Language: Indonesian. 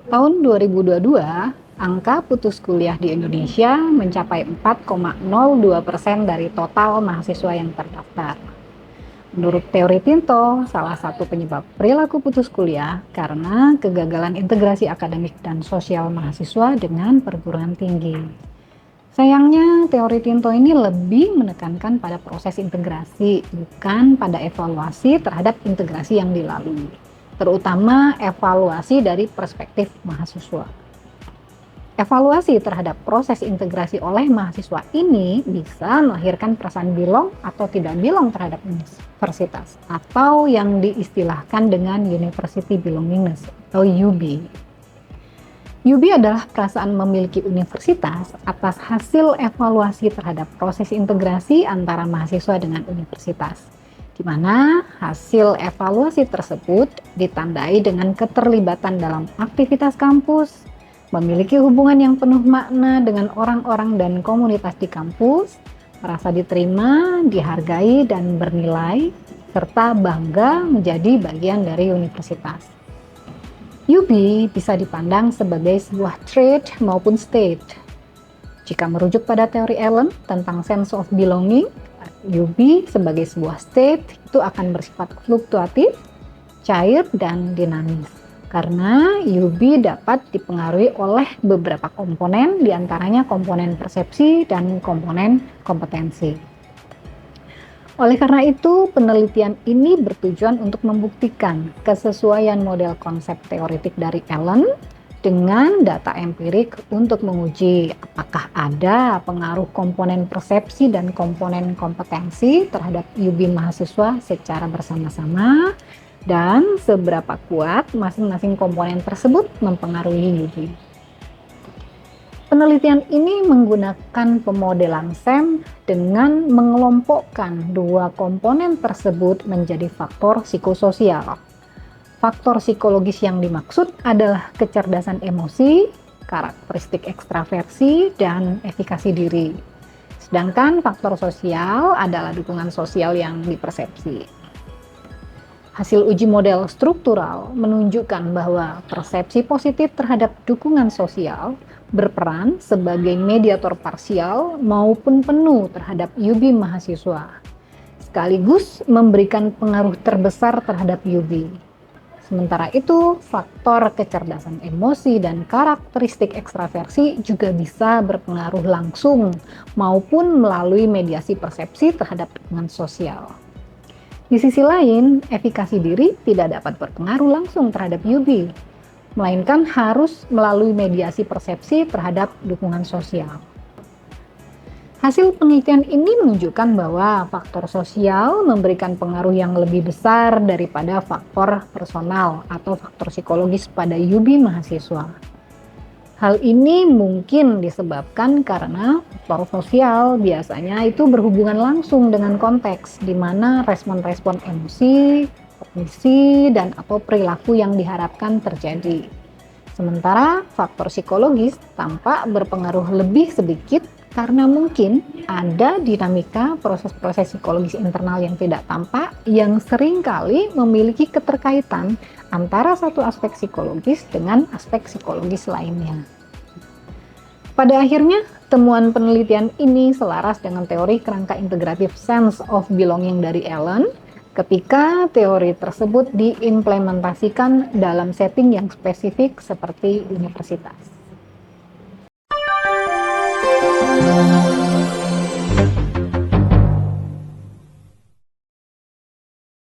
Tahun 2022, angka putus kuliah di Indonesia mencapai 4,02% dari total mahasiswa yang terdaftar. Menurut teori Tinto, salah satu penyebab perilaku putus kuliah karena kegagalan integrasi akademik dan sosial mahasiswa dengan perguruan tinggi. Sayangnya, teori Tinto ini lebih menekankan pada proses integrasi, bukan pada evaluasi terhadap integrasi yang dilalui, terutama evaluasi dari perspektif mahasiswa. Evaluasi terhadap proses integrasi oleh mahasiswa ini bisa melahirkan perasaan belong atau tidak belong terhadap universitas, atau yang diistilahkan dengan University Belongingness atau UB. UB adalah perasaan memiliki universitas atas hasil evaluasi terhadap proses integrasi antara mahasiswa dengan universitas, di mana hasil evaluasi tersebut ditandai dengan keterlibatan dalam aktivitas kampus, memiliki hubungan yang penuh makna dengan orang-orang dan komunitas di kampus, merasa diterima, dihargai, dan bernilai, serta bangga menjadi bagian dari universitas. UB bisa dipandang sebagai sebuah trait maupun state. Jika merujuk pada teori Allen tentang sense of belonging, UB sebagai sebuah state itu akan bersifat fluktuatif, cair, dan dinamis. Karena UB dapat dipengaruhi oleh beberapa komponen, diantaranya komponen persepsi dan komponen kompetensi. Oleh karena itu, penelitian ini bertujuan untuk membuktikan kesesuaian model konsep teoretik dari Allen dengan data empirik untuk menguji apakah ada pengaruh komponen persepsi dan komponen kompetensi terhadap UB mahasiswa secara bersama-sama, dan seberapa kuat masing-masing komponen tersebut mempengaruhi UB. Penelitian ini menggunakan pemodelan SEM dengan mengelompokkan dua komponen tersebut menjadi faktor psikososial. Faktor psikologis yang dimaksud adalah kecerdasan emosi, karakteristik ekstraversi, dan efikasi diri. Sedangkan faktor sosial adalah dukungan sosial yang dipersepsi. Hasil uji model struktural menunjukkan bahwa persepsi positif terhadap dukungan sosial berperan sebagai mediator parsial maupun penuh terhadap UB mahasiswa, sekaligus memberikan pengaruh terbesar terhadap UB. Sementara itu, faktor kecerdasan emosi dan karakteristik ekstraversi juga bisa berpengaruh langsung maupun melalui mediasi persepsi terhadap dukungan sosial. Di sisi lain, efikasi diri tidak dapat berpengaruh langsung terhadap UB, melainkan harus melalui mediasi persepsi terhadap dukungan sosial. Hasil penelitian ini menunjukkan bahwa faktor sosial memberikan pengaruh yang lebih besar daripada faktor personal atau faktor psikologis pada UB mahasiswa. Hal ini mungkin disebabkan karena faktor sosial biasanya itu berhubungan langsung dengan konteks di mana respon-respon emosi, kognisi, dan atau perilaku yang diharapkan terjadi. Sementara faktor psikologis tampak berpengaruh lebih sedikit karena mungkin ada dinamika proses-proses psikologis internal yang tidak tampak yang seringkali memiliki keterkaitan antara satu aspek psikologis dengan aspek psikologis lainnya. Pada akhirnya, temuan penelitian ini selaras dengan teori kerangka integratif sense of belonging dari Allen ketika teori tersebut diimplementasikan dalam setting yang spesifik seperti universitas.